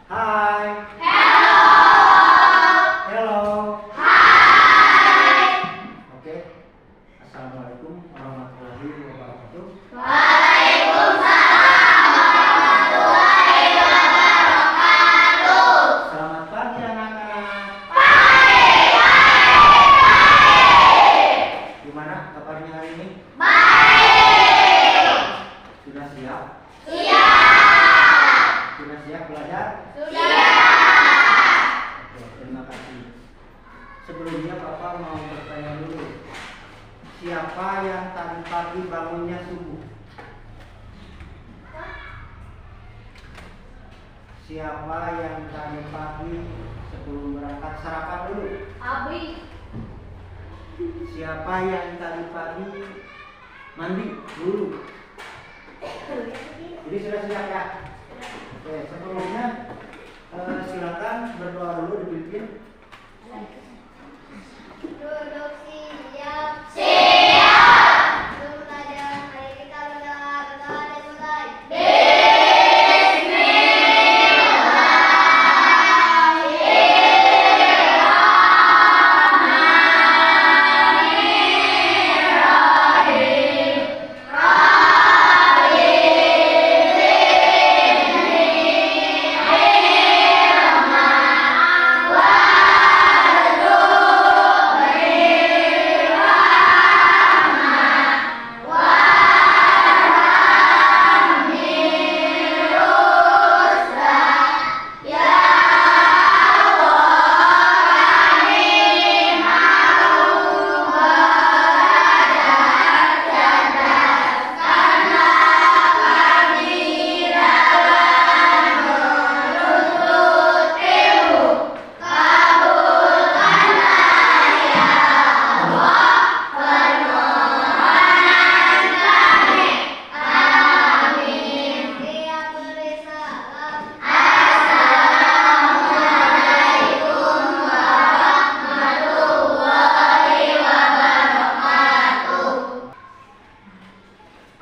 Hai. Hello. Hai. Oke. Assalamualaikum warahmatullahi wabarakatuh. Waalaikumsalam warahmatullahi wabarakatuh. Selamat pagi anak-anak. Baik. Gimana kabarnya hari ini? Baik. Sudah siap? Siap. Sudah siap belajar? Siap. Oke, terima kasih. Sebelumnya Papa mau bertanya dulu. Siapa yang tadi pagi bangunnya subuh? Siapa yang tadi pagi sebelum berangkat sarapan dulu? Abi. Siapa yang tadi pagi mandi dulu? Jadi sudah siap ya? Oke, sebelumnya silakan berdoa dulu dipimpin. Duduk siap. Siap. Untuk pelajaran hari ini kami berdoa dimulai.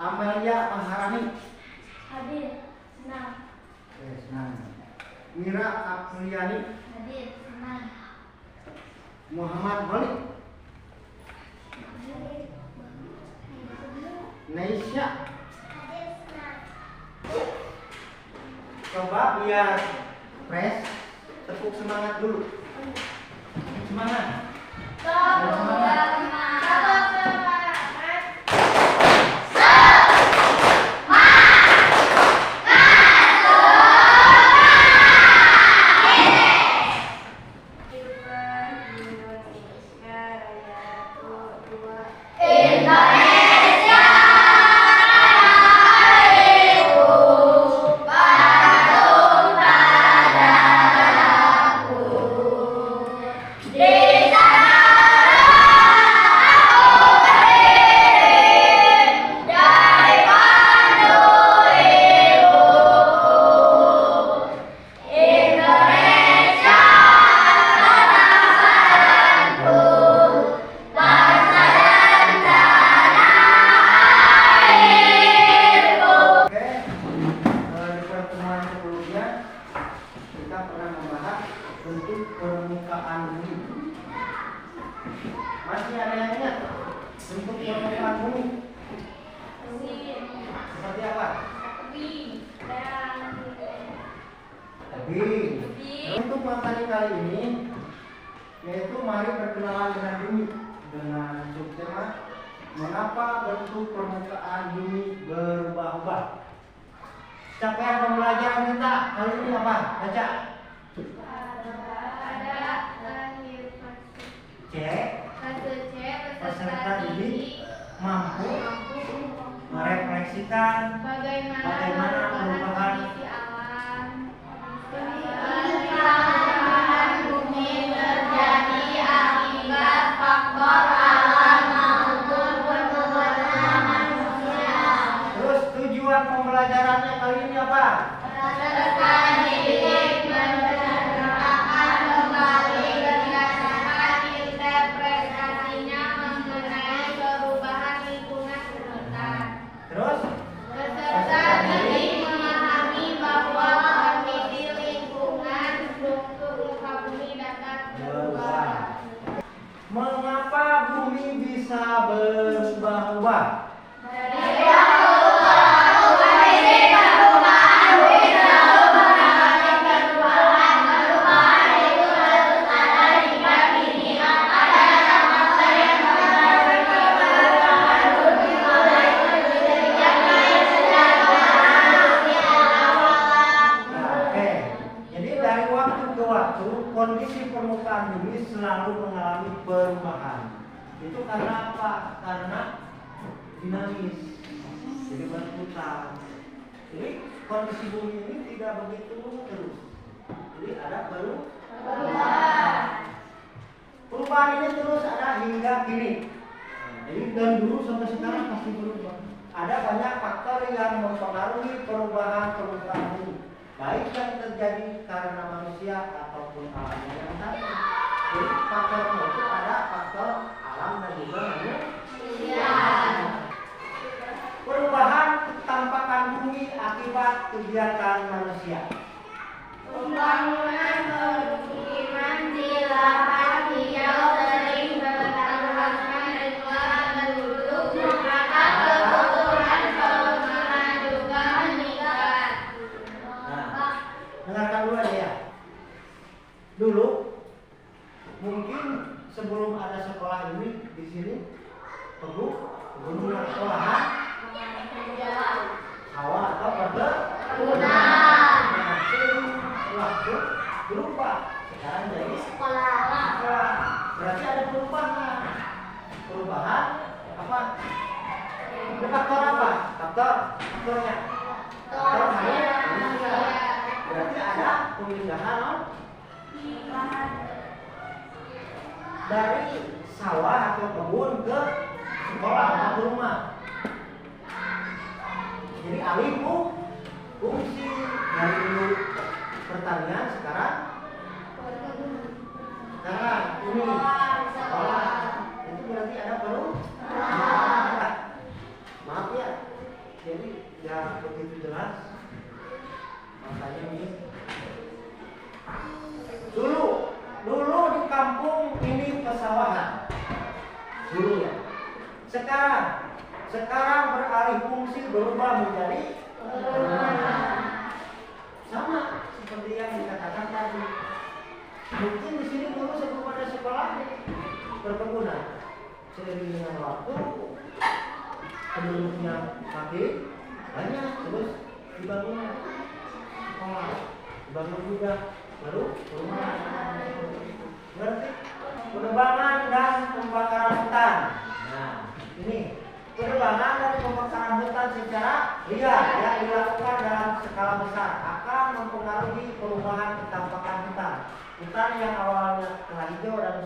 Amelia Maharani. Hadir. Senang. Oke, senang. Mira Apriliani. Hadir. Senang. Muhammad Malik. Neisha. Hadir. Senang. Coba biar fresh, tepuk semangat dulu. Semangat. Oke, di pertemuan sebelumnya kita pernah membahas bentuk permukaan bumi. Masih ada yang ingat bentuk permukaan bumi? Seperti apa? Tebing. Untuk materi kali ini yaitu mari berkenalan dengan bumi dengan subtema mengapa bentuk permukaan bumi berubah-ubah. Capaian pembelajaran kita kali ini apa? Baca. C. Peserta didik mampu merefleksikan bagaimana perubahan bumi terjadi akibat faktor alam maupun perbuatan manusia. Terus tujuan pembelajarannya kali ini apa? Peserta didik menceritakan kembali berdasarkan interpretasinya mengenai perubahan lingkungan sekitar. Terus Peserta didik memahami kondisi permukaan bumi selalu mengalami perubahan. Itu karena apa? Karena dinamis, jadi berputar. Jadi kondisi bumi ini tidak begitu terus. Jadi ada perubahan. Perubahan ini terus ada hingga kini. Jadi dari dulu sampai sekarang pasti berubah. Ada banyak faktor yang mempengaruhi perubahan permukaan bumi, baik yang terjadi karena manusia ataupun alam yang tadi. Jadi faktornya itu ada faktor alam dan juga manusia. Perubahan tampakan bumi akibat kegiatan manusia. Pembangunan permukiman di lahan hijau sering bertambahnya jumlah penduduk, maka kebutuhan perumahan juga meningkat. Nah, dengarkan dulu aja ya. Dulu mungkin sebelum ada sekolah ini di sini pegunungan sekolahan sawah atau perkebunan. Nah, sering waktu berubah sekarang jadi sekolah. Berarti ada perubahan. Perubahan apa? Faktor apa? Faktornya. Faktor manusia. Berarti ada pemindahan dari sawah atau kebun ke sekolah atau rumah. Jadi alih fungsi dari dulu pertanian sekarang ini sekolah. Itu berarti ada perubahan. Maaf ya, jadi ya begitu jelas. Makanya ini dulu di kampung ini pesawahan dulu ya. Sekarang beralih fungsi, berubah menjadi perumahan. Sama seperti yang dikatakan tadi. Mungkin di sini dulu sebelum ada sekolah perkebunan. Seiring dengan waktu penduduknya makin banyak, terus dibangun sekolah, dibangun juga baru perumahan. Berarti penebangan dan pembakaran hutan. Nah, ini penebangan dan pembakaran hutan secara liar yang dilakukan dalam skala besar akan mempengaruhi perubahan ketampakan hutan. Hutan yang awalnya telah hijau dan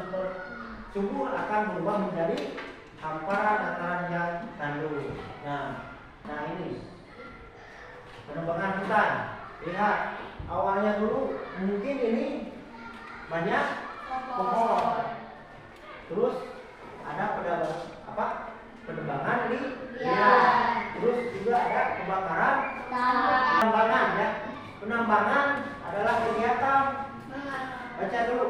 subur akan berubah menjadi hamparan dataran yang tandus. Nah ini penebangan hutan. Lihat, awalnya dulu mungkin ini banyak pohon. Terus ada penebangan terus juga ada kebakaran penambangan ya. Penambangan adalah kegiatan, baca dulu,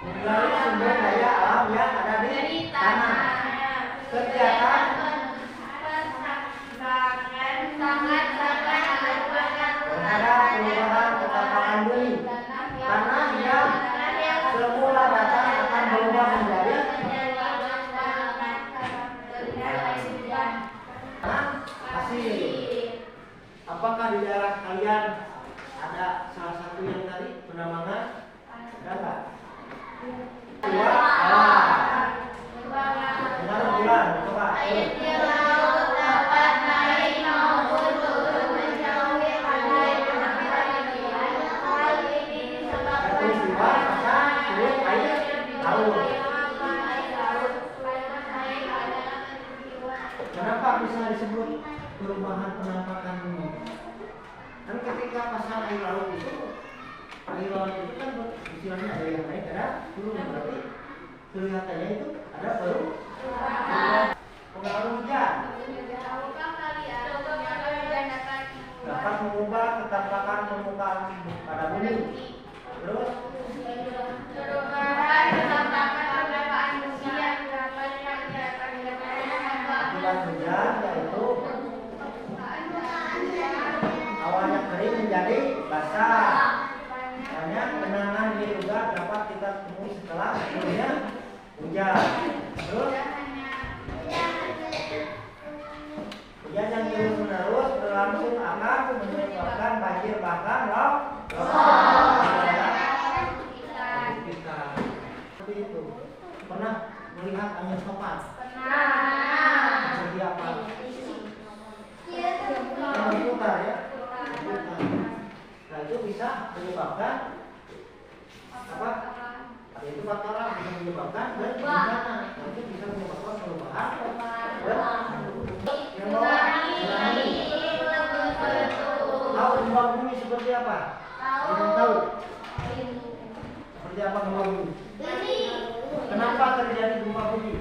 menggali sumber daya alam yang ada di tanah. Kegiatan terhadap perubahan ketampakan bumi. Tanah yang semula datar akan berubah menjadi pasir. Apakah di daerah kalian ada salah satu yang tadi penambangan? Ada nggak? Dua alam. Benar bulan, coba. Air di laut dapat naik maupun turun menjauhi pantai. Hal ini disebabkan Peristiwa pasang surut air laut. Kenapa bisa disebut perubahan penampakan bumi? Kan ketika pasang air laut itu kan istilahnya ada yang naik, ada turun, berarti kelihatannya itu ada perubahan. Pengaruh hujan dapat mengubah ketampakan permukaan pada bumi. Terus perubahan ketampakan permukaan bumi yang dapat akibat hujan yaitu awalnya kering menjadi basah. Banyak genangan ini juga dapat kita temui setelah turunnya hujan. Terus hujan yang terus menerus berlangsung akan menyebabkan banjir bahkan longsor. menyebabkan apa? Yaitu faktor alam bisa menyebabkan bencana. Itu bisa menyebabkan perubahan. Yang bawah tsunami. Tahu gempa bumi seperti apa? Yang tahu? Seperti apa gempa bumi? Kenapa terjadi gempa bumi?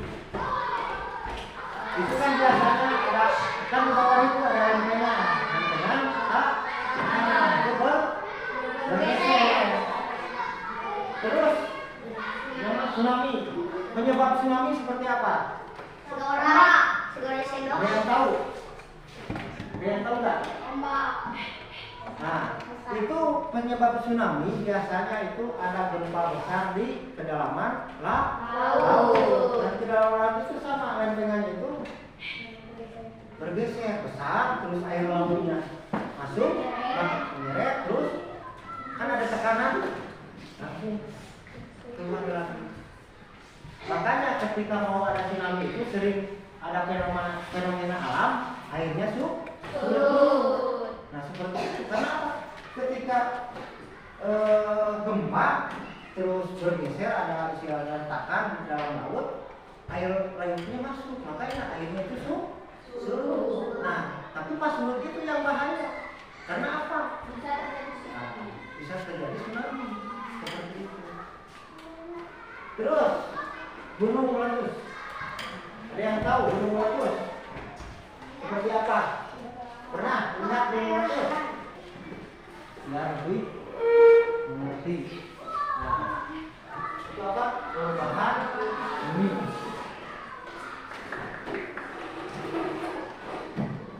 Itu kan biasanya ada, kan di bawah itu ada lempengan, itu bergeser. Terus yang tsunami, penyebab tsunami seperti apa? Segera sendok. Ada yang tahu? Ada yang tahu nggak? Ombak. Nah, itu penyebab tsunami biasanya itu ada gempa besar di kedalaman laut. Dan kedalaman laut itu sama lempengannya itu bergeser besar, terus air lautnya masuk, menyeret, terus kan ada tekanan, langsung keluar lagi. Makanya ketika mau ada tsunami itu sering ada fenomena alam, airnya surut. Nah seperti itu. Karena ketika gempa terus bergeser ada istilah retakan di dalam laut, air lautnya masuk, makanya airnya itu surut. Nah tapi pas surut itu yang bahaya. Karena apa? Bisa terjadi tsunami seperti itu. Terus gunung meletus. Ada yang tahu gunung meletus seperti apa? Pernah lihat gunung meletus? Ya, lebih mengerti. Nah, itu apa? Perubahan bumi.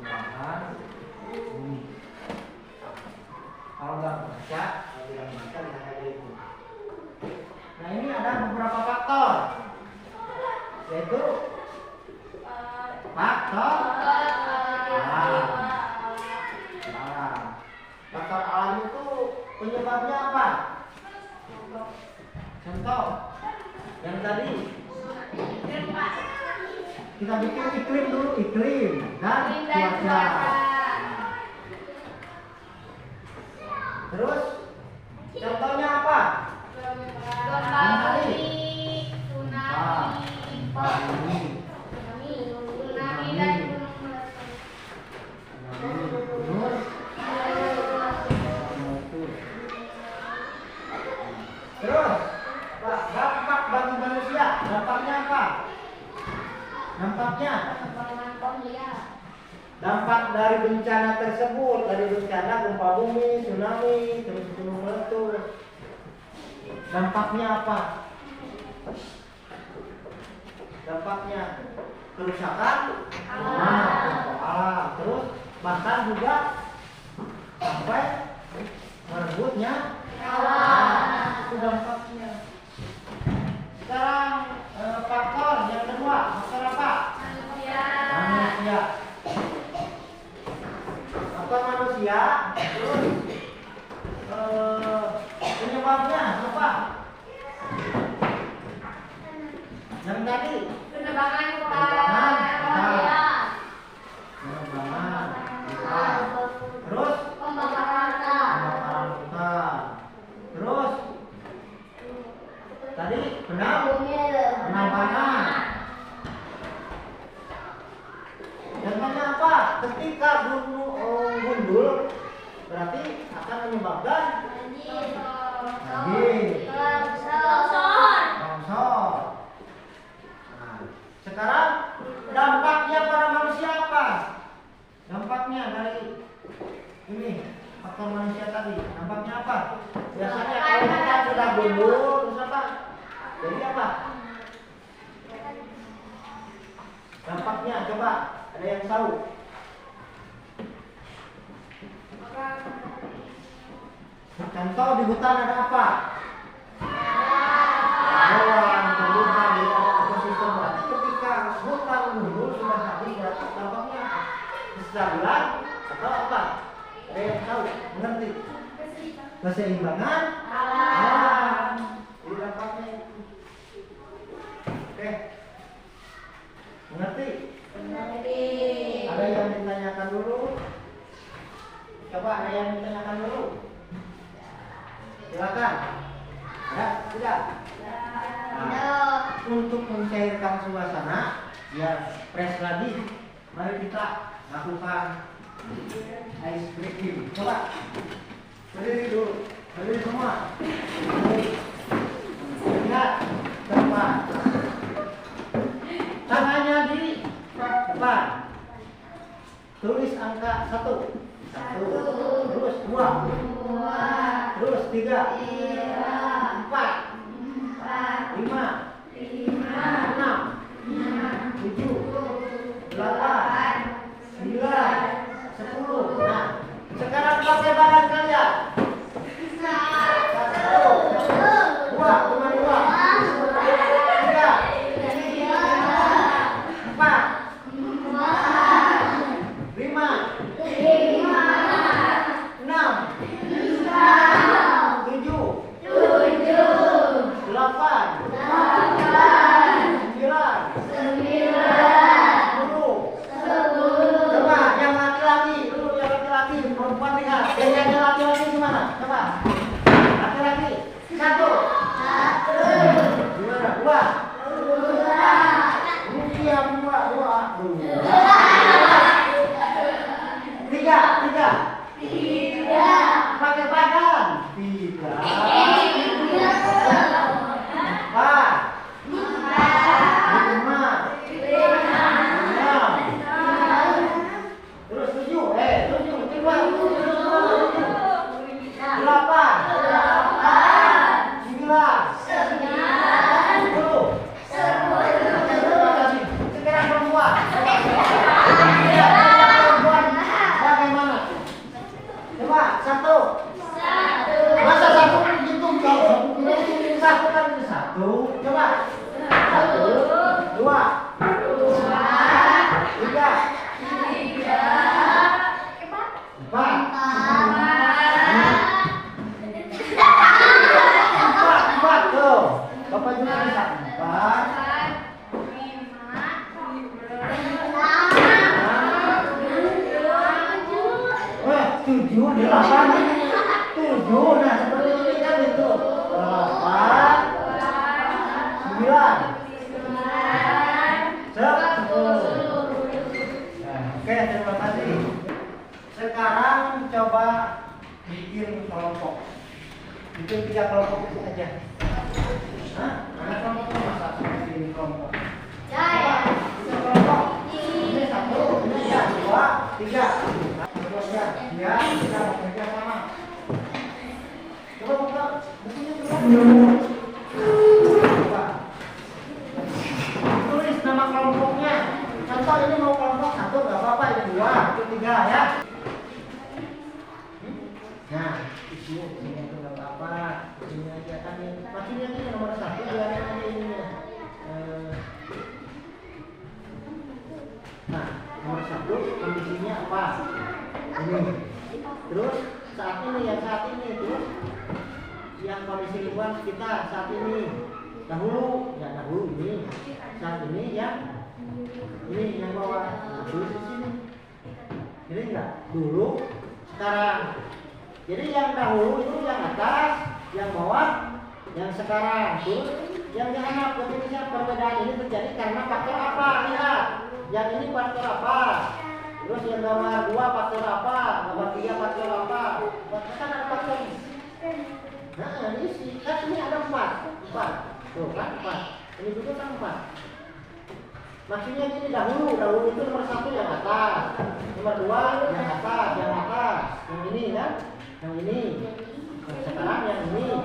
Perubahan bumi. Kalau nggak baca, kalau tidak baca lihat aja itu. Nah ini ada beberapa faktor, yaitu faktor alam. Faktor alam itu penyebabnya apa? Contoh yang tadi kita bikin iklim dulu, iklim dan cuaca. Terus contohnya apa? Gempa bumi, tsunami, dan gunung meletus. Terus dampak bagi manusia, dampaknya apa? Dampak dari bencana tersebut, dari bencana gempa bumi, tsunami, terus gunung meletus. Dampaknya apa? Dampaknya kerusakan alam, terus bahkan juga sampai merebutnya itu dampaknya. Sekarang faktor yang kedua, faktor apa? Manusia. Faktor manusia. Terus penyebabnya apa? Yang tadi penerbangan penerbangan hutan, terus pembakaran pembakaran hutan, terus tadi penambangan. Contohnya apa? Ketika gunung gundul berarti akan menyebabkan longsor. Nah, sekarang dampaknya para manusia apa? Dampaknya dari ini faktor manusia tadi. Dampaknya apa? Biasanya kalau kita sudah gundul, terus apa? Jadi apa? Dampaknya coba ada yang tahu? Contoh di hutan ada apa? Hewan, tumbuhan, ada ekosistem. Berarti ketika hutan gundul sudah habis, berarti dampaknya apa? Kestabilan atau apa? Ada yang tahu? Mengerti? Keseimbangan alam. Jadi dampaknya itu. Oke. Mengerti? Ada yang ditanyakan dulu? Coba ada yang ditanyakan dulu? Silakan. Ya, tidak. Nah, untuk mencairkan suasana, ya fresh lagi. Mari kita lakukan ice breaking. Coba. Berdiri dulu. Berdiri semua. Lihat depan. Tangannya di depan. Tulis angka 1. 1. Terus 2. Terus 3. 4. 5. 6. 7. 8. 9. 10. Nah, sekarang pakai badan kalian. 1. 2. Cuma 2. 3. 4. 5. 6. 7. 8. 9. 10. Coba yang laki-laki dulu, yang laki-laki, perempuan lihat. Yang laki-laki gimana? Coba. Laki-laki. 1. Gimana? 2. Diam 2. 3. Pakai badan. 3. 4. 5. 6. Terus 7. 7. 8. 9. 10. Sekarang perempuan. Perempuan bagaimana? Coba 1. Masa 1 dihitung kalau 1 kan 1. Coba 1, 2, 3, 4. 4 tuh. Bapak juga bisa 4. 7, 8, 7. Nah, seperti ini kan itu. 8, 9, 10. Nah, oke, terima kasih. Sekarang coba bikin kelompok. Bikin 3 kelompok aja. Hah? Ada kelompok masa bikin kelompok? Coba, bikin kelompok. Ini 1, ini 2, 3. Ya, kita bekerja sama. Coba buka bukunya coba. Tulis nama kelompoknya. Contoh ini mau kelompok 1 nggak apa-apa, ini 2, itu 3 ya. Nah, ini itu nggak apa-apa. Ini aja kan ini. Maksudnya ini nomor 1 biarin aja ininya. Nah, nomor 1 kondisinya apa? Ini. Terus saat ini terus yang kondisi lingkungan kita saat ini dahulu ini saat ini yang bawah dulu di sini ini enggak dulu sekarang. Jadi yang dahulu itu yang atas, yang bawah, yang sekarang. Terus yang dianggap ketika perbedaan ini terjadi karena faktor apa? Lihat, yang ini faktor apa? Terus yang gambar 2 faktor apa? Gambar 3 faktor apa? Kan ada faktor. Nah, ini sih kan ini ada 4. Tuh kan 4. Ini juga kan 4. Maksudnya gini, dahulu itu nomor 1 yang atas, nomor 2 yang atas, yang ini kan, yang ini. Nah, sekarang yang ini.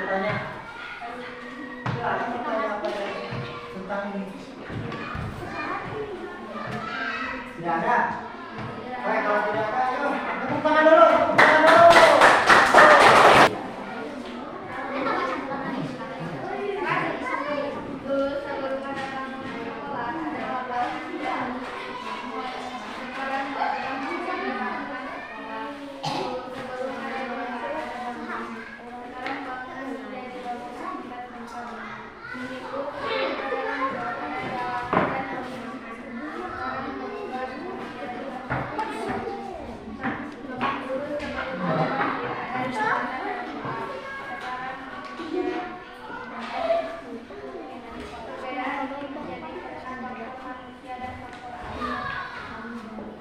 bertanya? Ada bertanya apa ya tentang ini? Tidak ada. Baik, kalau tidak ada, yuk tepuk tangan dulu. Tepuk tangan dulu.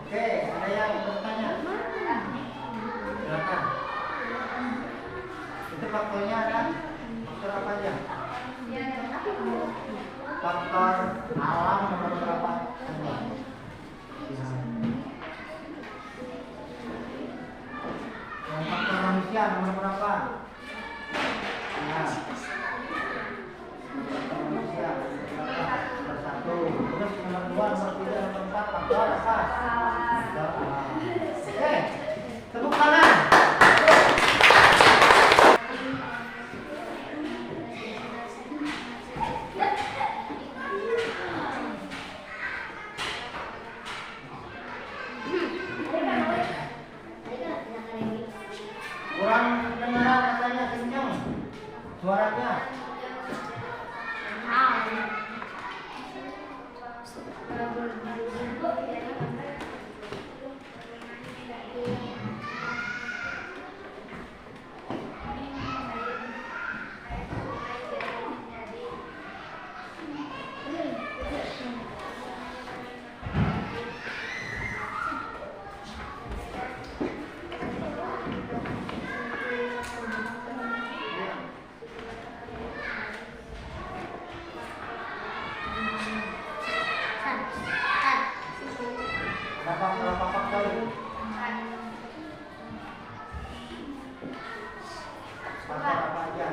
Oke, ada yang bertanya? Silakan. Itu faktornya ada faktor apa aja? Faktor alam nomor berapa? Yang faktor manusia nomor berapa? Nah, faktor manusia berapa? Nomor 1. Terus nomor 2, nomor 3, nomor 4 faktor apa? Oke, tepuk tangan. Kurang kedengaran katanya kencang suaranya. Berapa faktor itu? Faktor apa aja?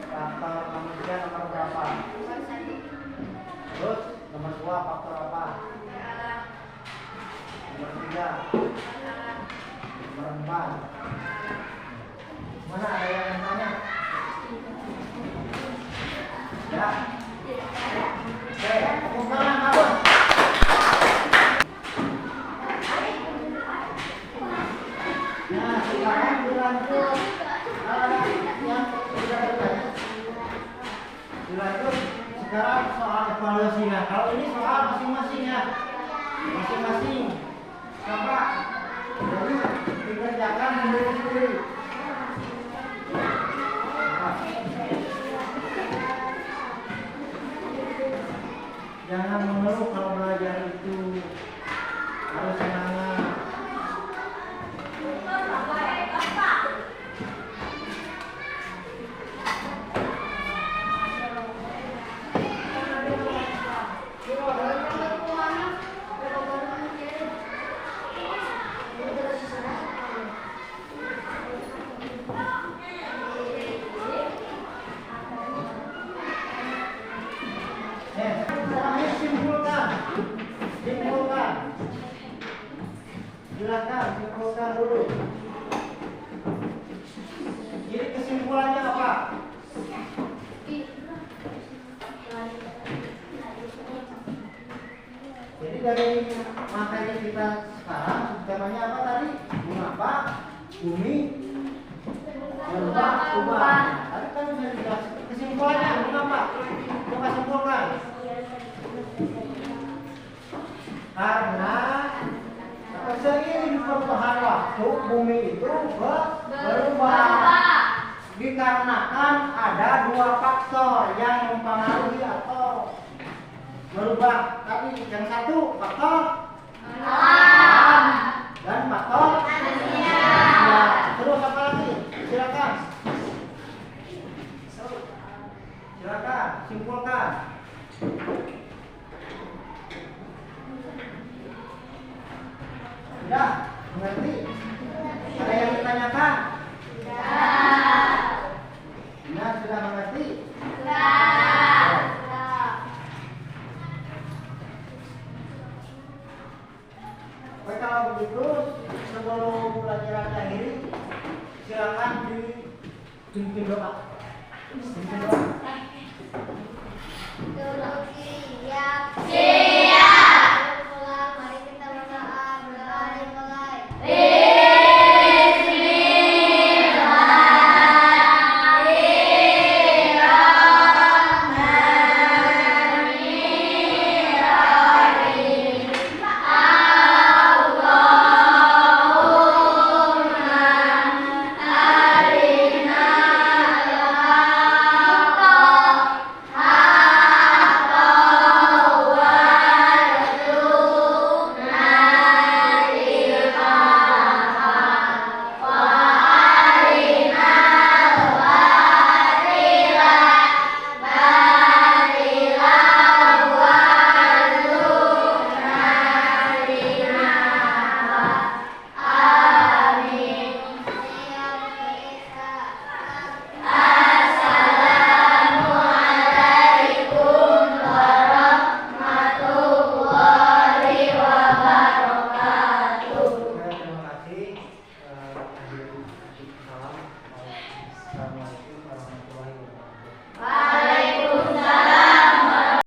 Faktor manusia nomor berapa? Terus nomor 2 faktor apa? Nomor 3, nomor 4. Mana ada yang tanya? Ya. Oke, tepuk tangan kawan. Nah, sekarang dilanjut yang sudah bertanya. Dilanjut sekarang soal evaluasinya. Kalau ini soal masing-masing ya, masing-masing. Coba jadi dikerjakan sendiri-sendiri. Jangan mengeluh kalau belajar itu, harus semangat. Terakhir simpulkan. Silakan simpulkan dulu. Jadi kesimpulannya apa? Jadi dari materi kita sekarang temanya apa tadi? Mengapa bumi berubah? Tadi kan sudah dijelaskan. Kesimpulannya mengapa? Coba simpulkan. Karena seiring perubahan waktu bumi itu berubah. Dikarenakan ada 2 faktor yang mempengaruhi atau merubah. Tadi yang satu faktor alam dan faktor manusia. Terus apa lagi? Silakan. Silakan simpulkan. Sudah mengerti? Ada yang ditanyakan? Tidak. Pimpin doa. Pimpin doa.